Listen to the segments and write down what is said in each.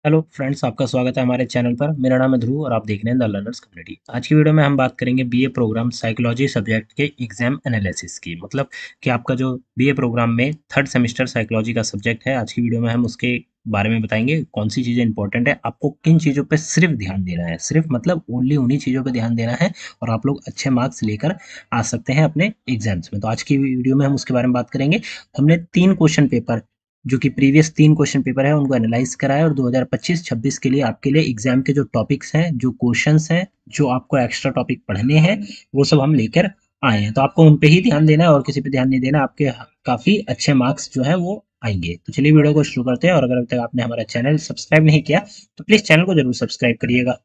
Hello friends, आपका स्वागत है हमारे चैनल पर। मेरा नाम है ध्रुव और आप देख रहे हैं द लर्नर्स कम्युनिटी। आज की वीडियो में हम बात करेंगे बीए प्रोग्राम साइकोलॉजी सब्जेक्ट के एग्जाम एनालिसिस की। मतलब कि आपका जो बीए प्रोग्राम में थर्ड सेमेस्टर साइकोलॉजी का सब्जेक्ट है, आज की वीडियो में हम उसके बारे में बताएंगे कौन सी चीज़ें इंपॉर्टेंट है, आपको किन चीज़ों पे सिर्फ ध्यान देना है, सिर्फ मतलब ओनली उन्हीं चीज़ों पे ध्यान देना है और आप लोग अच्छे मार्क्स लेकर आ सकते हैं अपने एग्जाम्स में। तो आज की वीडियो में हम उसके बारे में बात करेंगे। हमने 3 क्वेश्चन पेपर जो कि प्रीवियस 3 क्वेश्चन पेपर है उनको एनालाइज करा है और 2025-26 के लिए आपके लिए एग्जाम के जो टॉपिक्स हैं, जो क्वेश्चंस हैं, जो आपको एक्स्ट्रा टॉपिक पढ़ने हैं, वो सब हम लेकर आए हैं। तो आपको उन पे ही ध्यान देना है और किसी पे ध्यान नहीं देना। आपके काफ़ी अच्छे मार्क्स जो हैं वो आएँगे। तो चलिए वीडियो को शुरू करते हैं और अगर अभी तक आपने हमारा चैनल सब्सक्राइब नहीं किया, तो प्लीज़ चैनल को ज़रूर सब्सक्राइब करिएगा।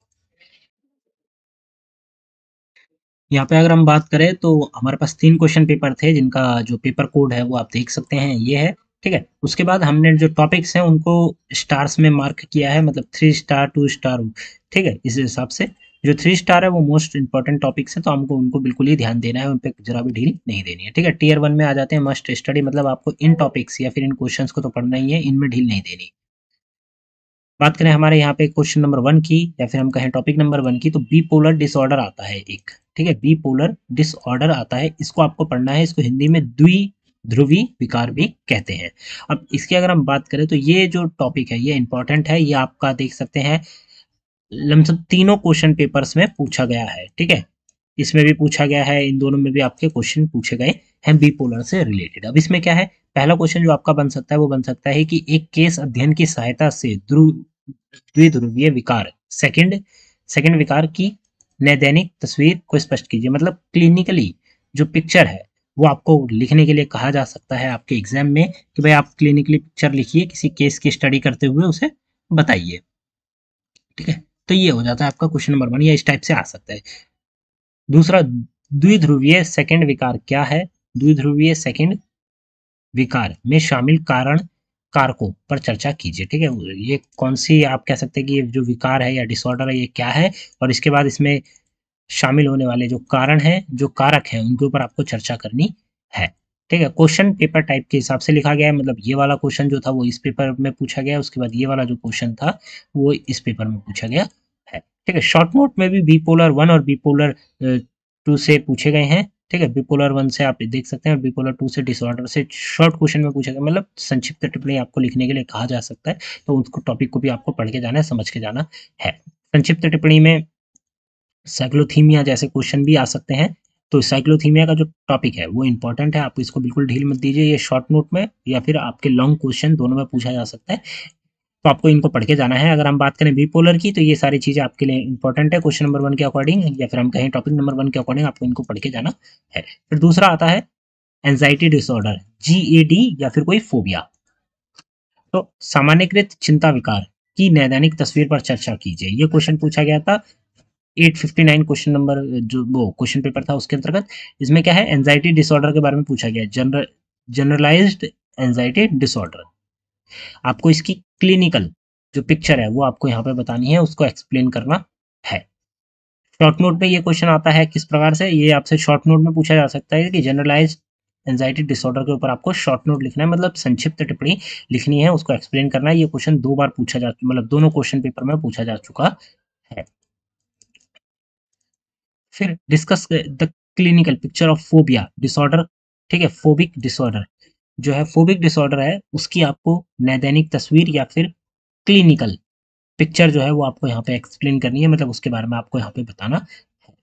यहाँ पे अगर हम बात करें तो हमारे पास 3 क्वेश्चन पेपर थे जिनका जो पेपर कोड है वो आप देख सकते हैं, ये है, ठीक है? उसके बाद हमने जो टॉपिक्स हैं उनको स्टार्स में मार्क किया है, मतलब 3 स्टार, 2 स्टार, ठीक है? इस हिसाब से जो 3 स्टार है वो मोस्ट इंपॉर्टेंट टॉपिक्स हैं, तो हमको उनको बिल्कुल ही ध्यान देना है, उन पे ज़रा भी ढील नहीं देनी है, ठीक है? टियर 1 में आ जाते हैं मस्ट स्टडी, मतलब आपको इन टॉपिक्स या फिर इन क्वेश्चंस को तो पढ़ना ही है, इनमें ढील नहीं देनी। बात करें हमारे यहाँ पे क्वेश्चन नंबर 1 की या फिर हम कहें टॉपिक नंबर 1 की, तो बिपोलर डिसऑर्डर आता है एक, ठीक है? बिपोलर डिसऑर्डर आता है, इसको आपको पढ़ना है। इसको हिंदी में द्विध्रुवी विकार भी कहते हैं। अब इसकी अगर हम बात करें तो ये जो टॉपिक है ये इंपॉर्टेंट है, ये आपका देख सकते हैं लमसम तीनों क्वेश्चन पेपर्स में पूछा गया है, ठीक है? इसमें भी पूछा गया है, इन दोनों में भी आपके क्वेश्चन पूछे गए हैं बिपोलर से रिलेटेड। अब इसमें क्या है, पहला क्वेश्चन जो आपका बन सकता है वो बन सकता है कि एक केस अध्ययन की सहायता से द्विध्रुवीय विकार सेकंड सेकंड विकार की नैदानिक तस्वीर को स्पष्ट कीजिए। मतलब क्लिनिकली जो पिक्चर है वो आपको लिखने के लिए कहा जा सकता है आपके एग्जाम में कि भाई आप क्लिनिकली पिक्चर लिखिए, किसी केस की स्टडी करते हुए उसे बताइए, ठीक है? तो ये हो जाता है आपका क्वेश्चन नंबर 1, या इस टाइप से आ सकता है। दूसरा, द्विध्रुवीय सेकंड विकार क्या है? द्विध्रुवीय सेकंड विकार में शामिल कारण कारकों पर चर्चा कीजिए, ठीक है? ये कौन सी आप कह सकते हैं कि ये जो विकार है या डिसऑर्डर है ये क्या है, और इसके बाद इसमें शामिल होने वाले जो कारण हैं, जो कारक हैं, उनके ऊपर आपको चर्चा करनी है, ठीक है? क्वेश्चन पेपर टाइप के हिसाब से लिखा गया है, मतलब ये वाला क्वेश्चन जो था वो इस पेपर में पूछा गया है, उसके बाद ये वाला जो क्वेश्चन था वो इस पेपर में पूछा गया है, ठीक है? शॉर्ट नोट में भी बिपोलर 1 और बिपोलर 2 से पूछे गए हैं, ठीक है? बिपोलर 1 से आप देख सकते हैं और बिपोलर 2 से डिसऑर्डर से शॉर्ट क्वेश्चन में पूछा गया, मतलब संक्षिप्त टिप्पणी आपको लिखने के लिए कहा जा सकता है, तो उसको टॉपिक को भी आपको पढ़ के जाना है, समझ के जाना है। संक्षिप्त टिप्पणी में साइक्लोथीमिया जैसे क्वेश्चन भी आ सकते हैं, तो साइक्लोथीमिया का जो टॉपिक है वो इंपॉर्टेंट है, आप इसको बिल्कुल ढील मत दीजिए। ये शॉर्ट नोट में या फिर आपके लॉन्ग क्वेश्चन दोनों में पूछा जा सकता है, तो आपको इनको पढ़ के जाना है। अगर हम बात करें बिपोलर की, तो ये सारी चीज़ें आपके लिए इंपॉर्टेंट है क्वेश्चन नंबर 1 के अकॉर्डिंग, या फिर हम कहें टॉपिक नंबर 1 के अकॉर्डिंग आपको इनको पढ़ के जाना है। फिर दूसरा आता है एंजाइटी डिसऑर्डर, जीएडी या फिर कोई फोबिया। तो सामान्यकृत चिंता विकार की नैदानिक तस्वीर पर चर्चा कीजिए, ये क्वेश्चन पूछा गया था 859 क्वेश्चन नंबर, जो वो क्वेश्चन पेपर था उसके अंतर्गत। इसमें क्या है, एंजाइटी डिसऑर्डर के बारे में पूछा गया है, जनरलाइज्ड एंजाइटी डिसऑर्डर। आपको इसकी क्लिनिकल जो पिक्चर है वो आपको यहाँ पे बतानी है, उसको एक्सप्लेन करना है। शॉर्ट नोट में ये क्वेश्चन आता है किस प्रकार से, ये आपसे शॉर्ट नोट में पूछा जा सकता है कि जनरलाइज्ड एंजाइटी डिसऑर्डर के ऊपर आपको शॉर्ट नोट लिखना है, मतलब संक्षिप्त टिप्पणी लिखनी है, उसको एक्सप्लेन करना है। ये क्वेश्चन 2 बार पूछा जा, मतलब दोनों क्वेश्चन पेपर में पूछा जा चुका है। फिर discuss the clinical picture of phobia disorder, ठीक है? फोबिक डिसऑर्डर जो है, फोबिक डिसऑर्डर है, उसकी आपको नैदानिक तस्वीर या फिर क्लिनिकल पिक्चर जो है वो आपको यहाँ पे एक्सप्लेन करनी है, मतलब उसके बारे में आपको यहाँ पे बताना है।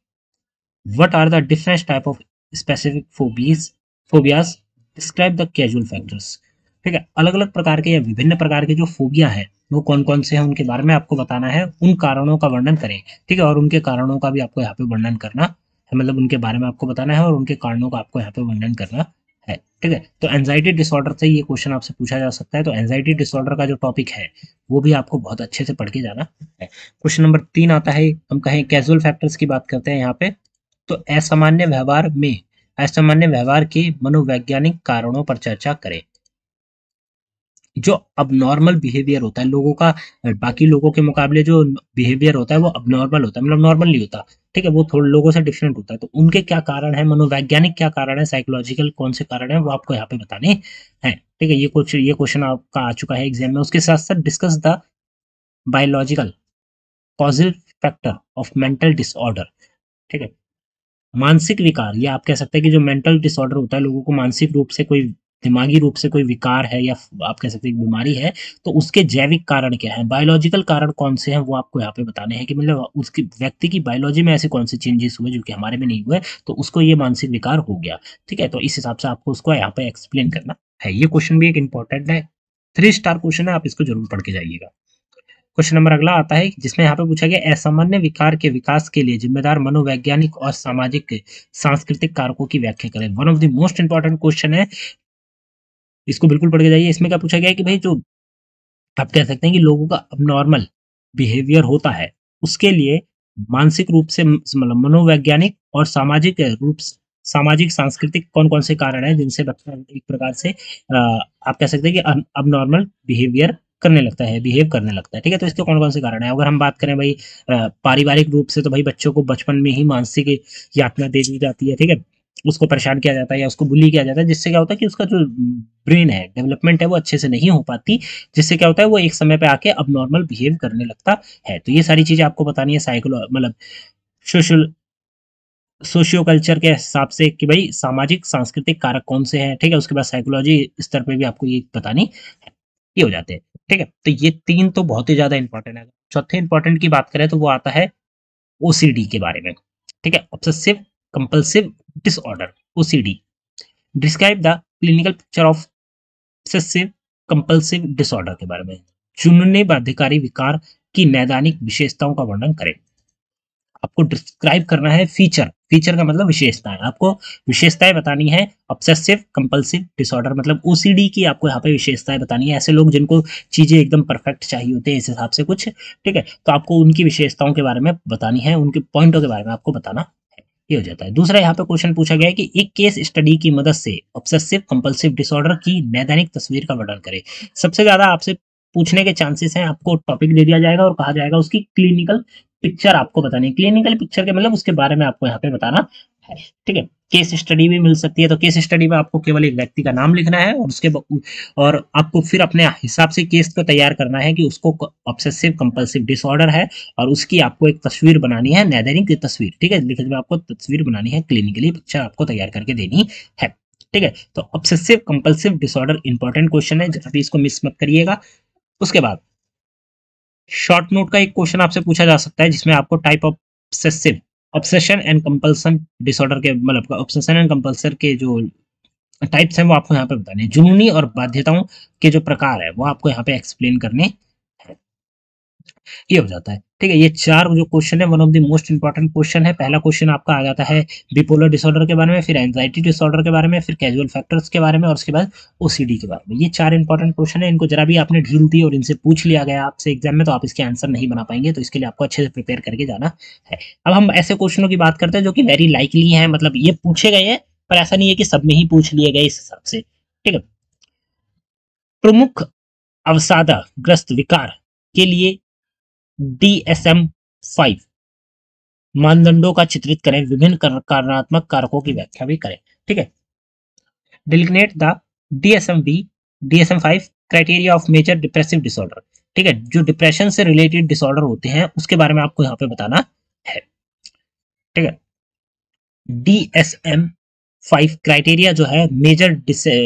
What are the different type of specific phobias, describe the casual factors, ठीक है? अलग अलग प्रकार के या विभिन्न प्रकार के जो फोबिया है वो कौन कौन से हैं उनके बारे में आपको बताना है, उन कारणों का वर्णन करें, ठीक है? और उनके कारणों का भी आपको यहाँ पे वर्णन करना है, मतलब उनके बारे में आपको बताना है और उनके कारणों का आपको यहाँ पे वर्णन करना है, ठीक है? तो एंजाइटी डिसऑर्डर से ये क्वेश्चन आपसे पूछा जा सकता है, तो एंजाइटी डिसऑर्डर का जो टॉपिक है वो भी आपको बहुत अच्छे से पढ़ के जाना है। क्वेश्चन नंबर 3 आता है, हम कहें कैजुअल फैक्टर्स की बात करते हैं यहाँ पे, तो असामान्य व्यवहार के मनोवैज्ञानिक कारणों पर चर्चा करें। जो अबनॉर्मल बिहेवियर होता है लोगों का, बाकी लोगों के मुकाबले जो बिहेवियर होता है वो अबनॉर्मल होता है, मतलब नॉर्मल नहीं होता, ठीक है? वो थोड़े लोगों से डिफरेंट होता है, तो उनके क्या कारण है, मनोवैज्ञानिक क्या कारण है, साइकोलॉजिकल कौन से कारण है, वो आपको यहाँ पे बताने हैं, ठीक है? ये क्वेश्चन आपका आ चुका है एग्जाम में। उसके साथ साथ discuss the biological causal factor of mental disorder, ठीक है। मानसिक विकार, या आप कह सकते हैं कि जो मेंटल डिसऑर्डर होता है, लोगों को मानसिक रूप से कोई दिमागी रूप से कोई विकार है या आप कह सकते हैं बीमारी है, तो उसके जैविक कारण क्या है, बायोलॉजिकल कारण कौन से हैं, वो आपको यहाँ पे बताने हैं कि मतलब उसकी व्यक्ति की बायोलॉजी में ऐसे कौन से चेंजेस हुए जो कि हमारे में नहीं हुए, तो उसको ये मानसिक विकार हो गया। ठीक है, तो इस हिसाब से आपको उसको यहाँ पे एक्सप्लेन करना है। ये क्वेश्चन भी एक इंपॉर्टेंट है, 3 स्टार क्वेश्चन है, आप इसको जरूर पढ़ के जाइएगा। क्वेश्चन नंबर अगला आता है जिसमें यहाँ पे पूछा गया असामान्य विकार के विकास के लिए जिम्मेदार मनोवैज्ञानिक और सामाजिक सांस्कृतिक कारकों की व्याख्या करें। One of the most important question है, इसको बिल्कुल पढ़ के जाइए। इसमें क्या पूछा गया है कि भाई जो आप कह सकते हैं कि लोगों का अबनॉर्मल बिहेवियर होता है, उसके लिए मानसिक रूप से मतलब मनोवैज्ञानिक और सामाजिक रूप सामाजिक सांस्कृतिक कौन कौन से कारण हैं जिनसे बच्चा एक प्रकार से आप कह सकते हैं कि अबनॉर्मल बिहेवियर करने लगता है, बिहेव करने लगता है। ठीक है, तो इसके कौन कौन से कारण है, अगर हम बात करें भाई पारिवारिक रूप से, तो भाई बच्चों को बचपन में ही मानसिक यातना दे दी जाती है। ठीक है, उसको परेशान किया जाता है या उसको बुली किया जाता है, जिससे क्या होता है कि उसका जो ब्रेन है, डेवलपमेंट है, वो अच्छे से नहीं हो पाती, जिससे क्या होता है वो एक समय पे आके अब नॉर्मल बिहेव करने लगता है। तो ये सारी चीजें आपको बतानी है साइकोलॉ मतलब सोशल सोशियो कल्चर के हिसाब से कि भाई सामाजिक सांस्कृतिक कारक कौन से हैं। ठीक है, उसके बाद साइकोलॉजी स्तर पे भी आपको ये बतानी है। ये हो जाते हैं। ठीक है, तो ये 3 तो बहुत ही ज्यादा इंपॉर्टेंट है। चौथे इंपॉर्टेंट की बात करें तो वो आता है ओसीडी के बारे में। ठीक है, obsessive compulsive disorder, OCD describe the clinical picture of obsessive compulsive disorder के बारे में। जुनूनी बाध्यकारी विकार की नैदानिक विशेषताओं का वर्णन करें। आपको डिस्क्राइब करना है फीचर, फीचर का मतलब विशेषताएं, आपको विशेषताएं बतानी है। ऑब्सेसिव कंपल्सिव डिसऑर्डर मतलब ओसीडी की आपको यहाँ पे विशेषताएं बतानी है। ऐसे लोग जिनको चीजें एकदम परफेक्ट चाहिए होते हैं इस हिसाब से कुछ, ठीक है, तो आपको उनकी विशेषताओं के बारे में बतानी है, उनके पॉइंटों के बारे में आपको बताना है। ये हो जाता है। दूसरा यहाँ पे क्वेश्चन पूछा गया है कि एक केस स्टडी की मदद से ऑब्सेसिव कंपल्सिव डिसऑर्डर की नैदानिक तस्वीर का वर्णन करें। सबसे ज्यादा आपसे पूछने के चांसेस हैं, आपको टॉपिक दे दिया जाएगा और कहा जाएगा उसकी क्लिनिकल पिक्चर आपको बतानी है। क्लिनिकल पिक्चर के मतलब उसके बारे में आपको यहाँ पे बताना है। ठीक है, केस स्टडी भी मिल सकती है, तो केस स्टडी में आपको केवल एक व्यक्ति का नाम लिखना है और और आपको फिर अपने हिसाब से केस को तैयार करना है कि उसको ऑब्सेसिव कंपल्सिव डिसऑर्डर है और उसकी आपको एक तस्वीर बनानी है, नैदानिक तस्वीर। ठीक है, लिखित में आपको तस्वीर बनानी है, क्लिनिकली पिक्चर आपको तैयार करके देनी है। ठीक है, तो obsessive compulsive disorder important question है, अभी इसको मिस मत करिएगा। उसके बाद शॉर्ट नोट का एक क्वेश्चन आपसे पूछा जा सकता है जिसमें आपको type of obsessive obsession and compulsion disorder के मतलब ऑब्सेशन एंड कंपल्सन के जो टाइप्स हैं वो आपको यहाँ पे बताने हैं। जुनूनी और बाध्यताओं के जो प्रकार है वो आपको यहाँ पे एक्सप्लेन करने हैं। ये हो जाता है। ठीक है, ये 4 जो क्वेश्चन है one of the most important question है। पहला क्वेश्चन आपका आ जाता है बिपोलर डिसऑर्डर के बारे में, फिर एंजाइटी डिसऑर्डर के बारे में, फिर कैजुअल फैक्टर्स के बारे में और उसके बाद ओसीडी के बारे में। ये 4 इंपॉर्टेंट क्वेश्चन है, इनको जरा भी आपने ढील दी और इनसे पूछ लिया गया आपसे एग्जाम में तो आप इसके आंसर नहीं बना पाएंगे, तो इसके लिए आपको अच्छे से प्रिपेयर करके जाना है। अब हम ऐसे क्वेश्चनों की बात करते हैं जो कि वेरी लाइकली है, मतलब ये पूछे गए हैं पर ऐसा नहीं है कि सब में ही पूछ लिए गए इस हिसाब से। ठीक है, प्रमुख अवसादा ग्रस्त विकार के लिए डीएसएम 5 मानदंडों का चित्रित करें, विभिन्न कारणात्मक कारकों की व्याख्या भी करें। ठीक है, delineate the DSM DSM 5 criteria of major depressive disorder. ठीक है, जो डिप्रेशन से रिलेटेड डिसऑर्डर होते हैं उसके बारे में आपको यहाँ पे बताना है। ठीक है, डीएसएम 5 क्राइटेरिया जो है मेजर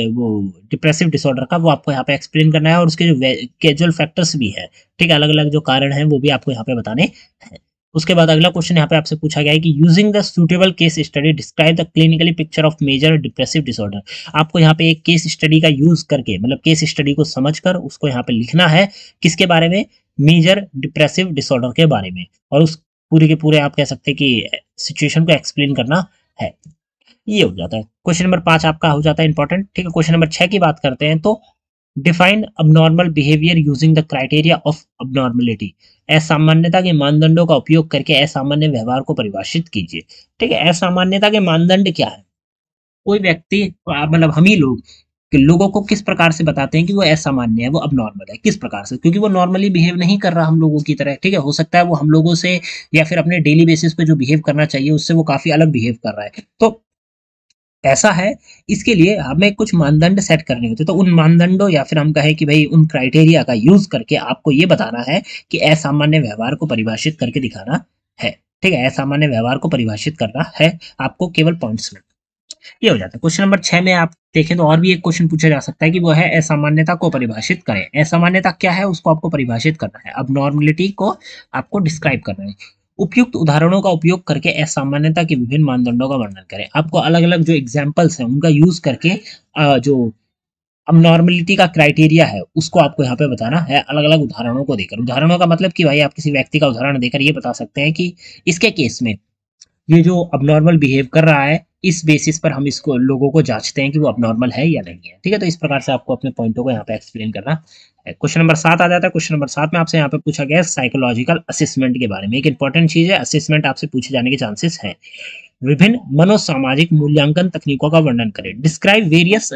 वो डिप्रेसिव डिसऑर्डर का, वो आपको यहाँ पे एक्सप्लेन करना है और उसके जो कैजुअल फैक्टर्स भी है, ठीक है, अलग अलग जो कारण है वो भी आपको यहाँ पे बताने हैं। उसके बाद अगला क्वेश्चन यहाँ पे आपसे पूछा गया है कि using the suitable case study describe the clinically picture of major depressive disorder. आपको यहाँ पे एक केस स्टडी का यूज करके मतलब केस स्टडी को समझकर उसको यहाँ पे लिखना है, किसके बारे में, मेजर डिप्रेसिव डिसऑर्डर के बारे में, और उस पूरे के पूरे आप कह सकते हैं कि सिचुएशन को एक्सप्लेन करना है। ये हो जाता है। क्वेश्चन नंबर 5 आपका हो जाता है इंपॉर्टेंट। ठीक है, क्वेश्चन नंबर 6 की बात करते हैं तो define abnormal behaviour using the criteria of abnormality. असामान्यता के मानदंडों का उपयोग करके असामान्य व्यवहार को परिभाषित कीजिए। ठीक है, असामान्यता के मानदंड क्या है, कोई व्यक्ति मतलब हम ही लोग कि लोगों को किस प्रकार से बताते हैं कि वो असामान्य है, वो अबनॉर्मल है, किस प्रकार से, क्योंकि वो नॉर्मली बिहेव नहीं कर रहा हम लोगों की तरह। ठीक है, हो सकता है वो हम लोगों से या फिर अपने डेली बेसिस पे जो बिहेव करना चाहिए उससे वो काफी अलग बिहेव कर रहा है। तो ऐसा है, इसके लिए हमें कुछ मानदंड सेट करने होते हैं। तो उन मानदंडों या फिर हम कहें कि भाई उन क्राइटेरिया का यूज़ करके आपको ये बताना है कि असामान्य व्यवहार को परिभाषित करके दिखाना है। ठीक है? असामान्य व्यवहार को परिभाषित करना है आपको केवल पॉइंट्स में। ये हो जाता है। क्वेश्चन नंबर 6 में आप देखें तो और भी एक क्वेश्चन पूछा जा सकता है कि वो है असामान्यता को परिभाषित करें। असामान्यता क्या है उसको आपको परिभाषित करना है। अब नॉर्मलिटी को आपको डिस्क्राइब करना है। उपयुक्त उदाहरणों का उपयोग करके असामान्यता के विभिन्न मानदंडों का वर्णन करें। आपको अलग-अलग जो एग्जांपल्स हैं उनका यूज़ करके जो अब नॉर्मलिटी का क्राइटेरिया है उसको आपको यहाँ पे बताना है अलग-अलग उदाहरणों को देकर। उदाहरणों का मतलब कि भाई आप किसी व्यक्ति का उदाहरण देकर ये बता सकते हैं कि इसके केस में ये जो अबनॉर्मल बिहेव कर रहा है, इस बेसिस पर हम इसको लोगों को जाँचते हैं कि वो अबनॉर्मल है या नहीं है। ठीक है? तो इस प्रकार से आपको अपने पॉइंटों को यहाँ पे एक्सप्लेन करना है। क्वेश्चन नंबर 7 आ जाता है। क्वेश्चन नंबर 7 में आपसे यहाँ पे पूछा गया है साइकोलॉजिकल असेसमेंट के बारे में। एक इंपॉर्टेंट चीज़ है, असेसमेंट आपसे पूछे जाने के चांसेस हैं। विभिन्न मनोसामाजिक मूल्यांकन तकनीकों का वर्णन करें। Describe various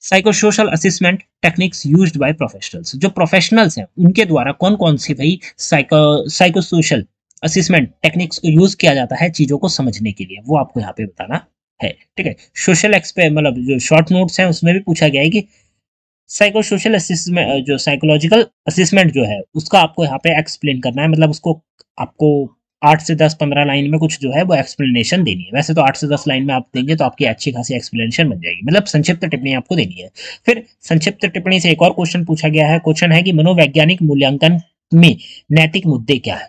psychosocial assessment techniques used by professionals. जो प्रोफेशनल्स हैं, उनके द्वारा कौन-कौन सी भई साइकोसोशल असेसमेंट टेक्निक्स को यूज़ किया जाता है चीज़ों को समझने के लिए, वो आपको यहाँ पे बताना है। ठीक है? सोशल मतलब जो शॉर्ट नोट्स हैं उसमें भी पूछा गया है कि साइकोसोशल असेसमेंट जो साइकोलॉजिकल असेसमेंट जो है, उसका आपको यहाँ पे एक्सप्लेन करना है। मतलब उसको आपको 8 से 10-15 लाइन में कुछ जो है वो एक्सप्लेनेशन देनी है। वैसे तो 8 से 10 लाइन में आप देंगे तो आपकी अच्छी खासी एक्सप्लेनेशन बन जाएगी। मतलब संक्षिप्त टिप्पणी आपको देनी है। फिर संक्षिप्त टिप्पणी से एक और क्वेश्चन पूछा गया है। क्वेश्चन है कि मनोवैज्ञानिक मूल्यांकन में नैतिक मुद्दे क्या है?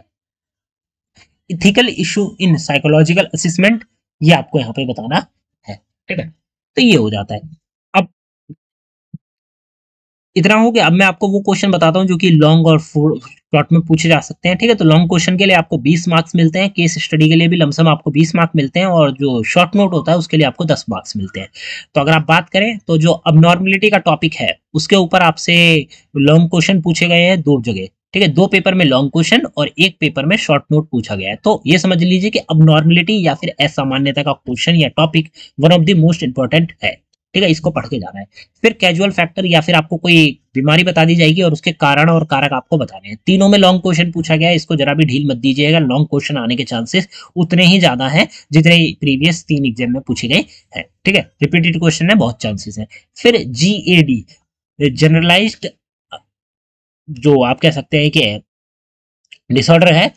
Ethical issue in psychological assessment, ये आपको यहाँ पे बताना है। ठीक है? तो ये हो जाता है। अब इतना हो गया। अब मैं आपको वो क्वेश्चन बताता हूँ जो कि लॉन्ग और शॉर्ट में पूछे जा सकते हैं। ठीक है? तो लॉन्ग क्वेश्चन के लिए आपको 20 मार्क्स मिलते हैं, केस स्टडी के लिए भी लमसम आपको 20 मार्क्स मिलते हैं और जो शॉर्ट नोट होता है उसके लिए आपको 10 मार्क्स मिलते हैं। तो अगर आप बात करें तो जो अबनॉर्मलिटी का टॉपिक है उसके ऊपर आपसे लॉन्ग क्वेश्चन पूछे गए हैं 2 जगह। ठीक है? 2 पेपर में लॉन्ग क्वेश्चन और 1 पेपर में शॉर्ट नोट पूछा गया है। तो ये समझ लीजिए कि अबनॉर्मलिटी या फिर असामान्यता का क्वेश्चन या topic one of the most important है। ठीक है? इसको पढ़ के जाना है। फिर कैजुअल फैक्टर या फिर आपको कोई बीमारी बता दी जाएगी और उसके कारण और कारक आपको बताने हैं। तीनों में लॉन्ग क्वेश्चन पूछा गया है, इसको जरा भी ढील मत दीजिएगा। लॉन्ग क्वेश्चन आने के चांसेस उतने ही ज्यादा हैं जितने प्रीवियस 3 एग्जाम में पूछे गए हैं। ठीक है? रिपीटेड क्वेश्चन है, बहुत चांसेस हैं। फिर जीएडी जनरलाइज्ड, जो आप कह सकते हैं कि डिसऑर्डर है।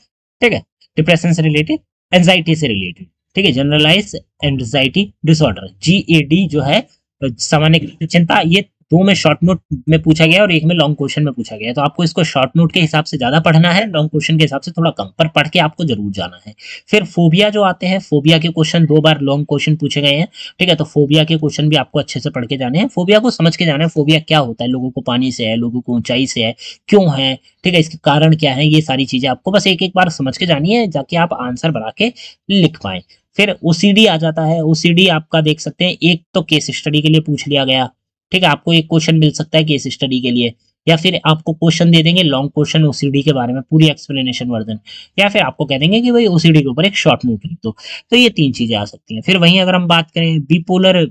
ठीक है? डिप्रेशन से रिलेटेड, एंजाइटी से रिलेटेड। ठीक है? जनरलाइज एंजाइटी डिसऑर्डर, जीएडी जो है सामान्य चिंता, ये 2 में शॉर्ट नोट में पूछा गया और 1 में लॉन्ग क्वेश्चन में पूछा गया है। तो आपको इसको शॉर्ट नोट के हिसाब से ज्यादा पढ़ना है, लॉन्ग क्वेश्चन के हिसाब से थोड़ा कम, पर पढ़ के आपको जरूर जाना है। फिर फोबिया जो आते हैं, फोबिया के क्वेश्चन 2 बार लॉन्ग क्वेश्चन पूछे गए हैं। ठीक है? तो फोबिया के क्वेश्चन भी आपको अच्छे से पढ़ के जाने हैं। फोबिया को समझ के जाना है, फोबिया क्या होता है, लोगों को पानी से है, लोगों को ऊंचाई से है, क्यों है, ठीक है, इसके कारण क्या है, ये सारी चीजें आपको बस एक एक बार समझ के जानी है, जाके आप आंसर बना के लिख पाए। फिर ओसीडी आ जाता है। ओसीडी आपका देख सकते हैं, एक तो केस स्टडी के लिए पूछ लिया गया। ठीक है? आपको एक क्वेश्चन मिल सकता है केस स्टडी के लिए, या फिर आपको क्वेश्चन दे देंगे लॉन्ग क्वेश्चन ओसीडी के बारे में पूरी एक्सप्लेनेशन वर्जन, या फिर आपको कह देंगे कि भाई ओसीडी के ऊपर एक शॉर्ट नोट लिख दो। तो ये 3 चीजें आ सकती हैं। फिर वहीं अगर हम बात करें बिपोलर,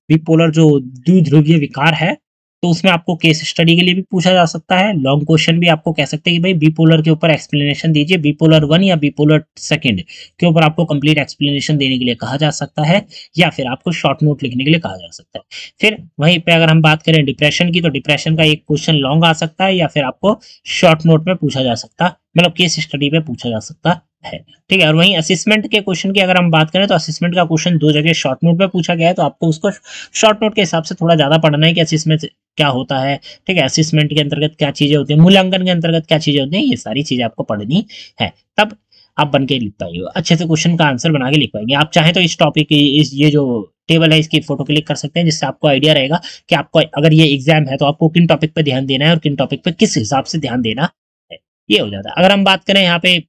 बिपोलर जो द्विध्रुवीय विकार है, तो उसमें आपको केस स्टडी के लिए भी पूछा जा सकता है। लॉन्ग क्वेश्चन भी आपको कह सकते हैं कि भाई बिपोलर के ऊपर एक्सप्लेनेशन दीजिए, बिपोलर 1 या बिपोलर सेकंड के ऊपर आपको कंप्लीट एक्सप्लेनेशन देने के लिए कहा जा सकता है, या फिर आपको शॉर्ट नोट लिखने के लिए कहा जा सकता है। फिर वहीं पे अगर हम बात करें डिप्रेशन की, तो डिप्रेशन का एक क्वेश्चन लॉन्ग आ सकता है, या फिर आपको शॉर्ट नोट में पूछा जा सकता, मतलब केस स्टडी में पूछा जा सकता है। ठीक है? और वहीं असेसमेंट के क्वेश्चन की अगर हम बात करें, तो असेसमेंट का क्वेश्चन 2 जगह शॉर्ट नोट में पूछा गया है, तो आपको उसको शॉर्ट नोट के हिसाब से थोड़ा ज्यादा पढ़ना है कि असेसमेंट क्या होता है। ठीक है? असेसमेंट के अंतर्गत क्या चीजें होती है, मूल्यांकन के अंतर्गत क्या चीजें होती हैं, ये सारी चीजें आपको पढ़नी है, तब आप बन के लिख पाएंगे, अच्छे से क्वेश्चन का आंसर बना के लिख पाएंगे। आप चाहें तो इस टॉपिक की इस ये जो टेबल है इसकी फोटो क्लिक कर सकते हैं, जिससे आपको आइडिया रहेगा कि आपको अगर ये एग्जाम है तो आपको किन टॉपिक पे ध्यान देना है और किन टॉपिक पे किस हिसाब से ध्यान देना है। ये हो जाता है। अगर हम बात करें यहाँ पे,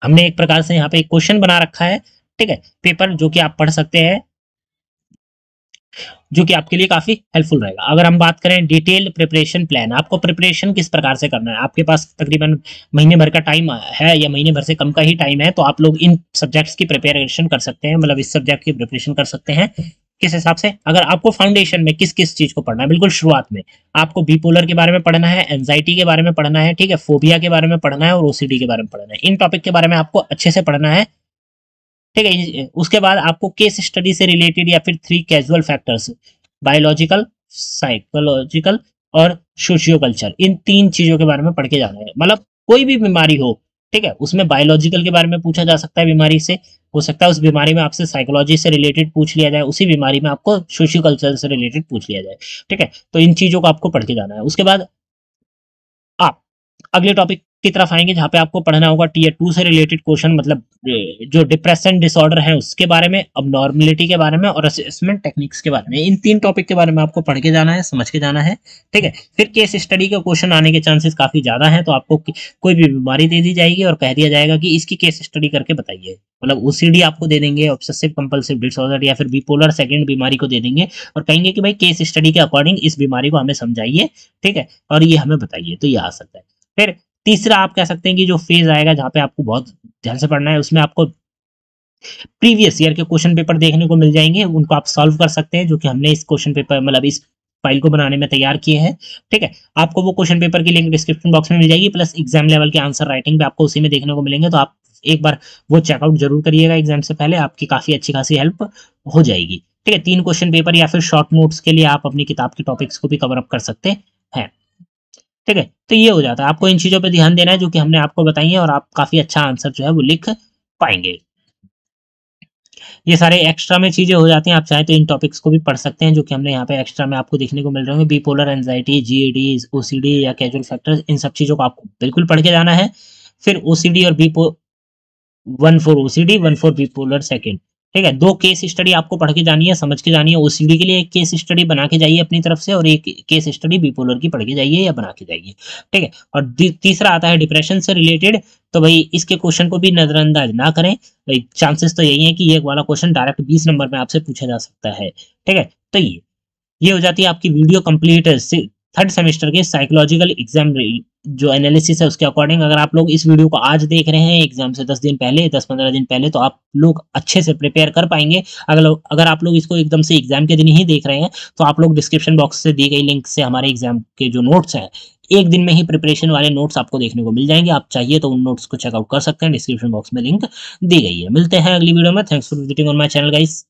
हमने एक प्रकार से यहाँ पे एक क्वेश्चन बना रखा है। ठीक है? पेपर जो कि आप पढ़ सकते हैं, जो कि आपके लिए काफी हेल्पफुल रहेगा। अगर हम बात करें डिटेल्ड प्रिपरेशन प्लान, आपको प्रिपरेशन किस प्रकार से करना है, आपके पास तकरीबन महीने भर का टाइम है या महीने भर से कम का ही टाइम है, तो आप लोग इन सब्जेक्ट्स की प्रिपरेशन कर सकते हैं, मतलब इस सब्जेक्ट की प्रिपरेशन कर सकते हैं। किस हिसाब से, अगर आपको फाउंडेशन में किस किस चीज को पढ़ना है, बिल्कुल शुरुआत में आपको बिपोलर के बारे में पढ़ना है, एंजाइटी के बारे में पढ़ना है, ठीक है, फोबिया के बारे में पढ़ना है और ओसीडी के बारे में पढ़ना है। इन टॉपिक के बारे में आपको अच्छे से पढ़ना है। ठीक है। उसके बाद आपको केस स्टडी से रिलेटेड या फिर 3 कैजुअल फैक्टर्स, बायोलॉजिकल, साइकोलॉजिकल और सोशियो कल्चर, इन 3 चीजों के बारे में पढ़ के जाना है। मतलब कोई भी बीमारी हो, ठीक है, उसमें बायोलॉजिकल के बारे में पूछा जा सकता है बीमारी से, हो सकता है उस बीमारी में आपसे साइकोलॉजी से रिलेटेड पूछ लिया जाए, उसी बीमारी में आपको सोशियो कल्चर से रिलेटेड पूछ लिया जाए। ठीक है, तो इन चीजों को आपको पढ़ के जाना है। उसके बाद आप अगले टॉपिक की तरफ आएंगे जहाँ पे आपको पढ़ना होगा टीयर 2 से रिलेटेड क्वेश्चन, मतलब जो डिप्रेशन डिसऑर्डर है उसके बारे में, अब नॉर्मलिटी के बारे में और असेसमेंट टेक्निक्स के बारे में। इन 3 टॉपिक के बारे में आपको पढ़ के जाना है, समझ के जाना है। ठीक है, फिर केस स्टडी के क्वेश्चन आने के चांसेस काफी ज्यादा हैं, तो आपको कोई भी बीमारी दे दी जाएगी और कह दिया जाएगा कि इसकी केस स्टडी करके बताइए। मतलब ओसीडी आपको दे देंगे, ऑब्सेसिव कंपल्सिव डिसऑर्डर या फिर बिपोलर सेकंड बीमारी को दे देंगे और कहेंगे कि भाई केस स्टडी के अकॉर्डिंग इस बीमारी को हमें समझाइए, ठीक है, और ये हमें बताइए, तो ये आ सकता है। फिर तीसरा आप कह सकते हैं कि जो फेज आएगा जहाँ पे आपको बहुत ध्यान से पढ़ना है, उसमें आपको प्रीवियस ईयर के क्वेश्चन पेपर देखने को मिल जाएंगे, उनको आप सॉल्व कर सकते हैं, जो कि हमने इस क्वेश्चन पेपर मतलब इस फाइल को बनाने में तैयार किए हैं। ठीक है, आपको वो क्वेश्चन पेपर की लिंक डिस्क्रिप्शन बॉक्स में मिल जाएगी, प्लस एग्जाम लेवल के आंसर राइटिंग भी आपको उसी में देखने को मिलेंगे, तो आप एक बार वो चेकआउट जरूर करिएगा एग्जाम से पहले, आपकी काफी अच्छी खासी हेल्प हो जाएगी। ठीक है, 3 क्वेश्चन पेपर या फिर शॉर्ट नोट्स के लिए आप अपनी किताब के टॉपिक्स को भी कवर अप कर सकते हैं। ठीक है, तो ये हो जाता है। आपको इन चीजों पे ध्यान देना है जो कि हमने आपको बताई है, और आप काफी अच्छा आंसर जो है वो लिख पाएंगे। ये सारे एक्स्ट्रा में चीजें हो जाती हैं, आप चाहे तो इन टॉपिक्स को भी पढ़ सकते हैं जो कि हमने यहाँ पे एक्स्ट्रा में आपको देखने को मिल रहे होंगे, बिपोलर एंजाइटी, जीएडी, ओसीडी या कैजुअल फैक्टर्स, इन सब चीजों को आपको बिल्कुल पढ़ के जाना है। फिर ओसीडी और बिपो 1 फॉर ओसीडी, 1 फॉर बिपोलर सेकंड। ठीक है, 2 केस स्टडी आपको पढ़ के जानी है, समझ के जानी है। ओसीडी के लिए एक केस स्टडी बना के जाइए अपनी तरफ से, और एक केस स्टडी बिपोलर की पढ़ के जाइए या बना के जाइए। ठीक है, और तीसरा आता है डिप्रेशन से रिलेटेड, तो भाई इसके क्वेश्चन को भी नजरअंदाज ना करें। भाई चांसेस तो यही है कि ये वाला क्वेश्चन डायरेक्ट 20 नंबर में आपसे पूछा जा सकता है। ठीक है, तो ये हो जाती है आपकी वीडियो कंप्लीट थर्ड सेमेस्टर के साइकोलॉजिकल एग्जाम जो एनालिसिस है उसके अकॉर्डिंग। अगर आप लोग इस वीडियो को आज देख रहे हैं एग्जाम से 10 दिन पहले, 10-15 दिन पहले, तो आप लोग अच्छे से प्रिपेयर कर पाएंगे। अगर आप लोग इसको एकदम से एग्जाम के दिन ही देख रहे हैं, तो आप लोग डिस्क्रिप्शन बॉक्स से दी गई लिंक से हमारे एग्जाम के जो नोट्स हैं, एक दिन में ही प्रिपरेशन वाले नोट्स आपको देखने को मिल जाएंगे। आप चाहिए तो उन नोट्स को चेकआउट कर सकते हैं, डिस्क्रिप्शन बॉक्स में लिंक दी गई है। मिलते हैं अगली वीडियो में। Thanks for visiting on my channel guys.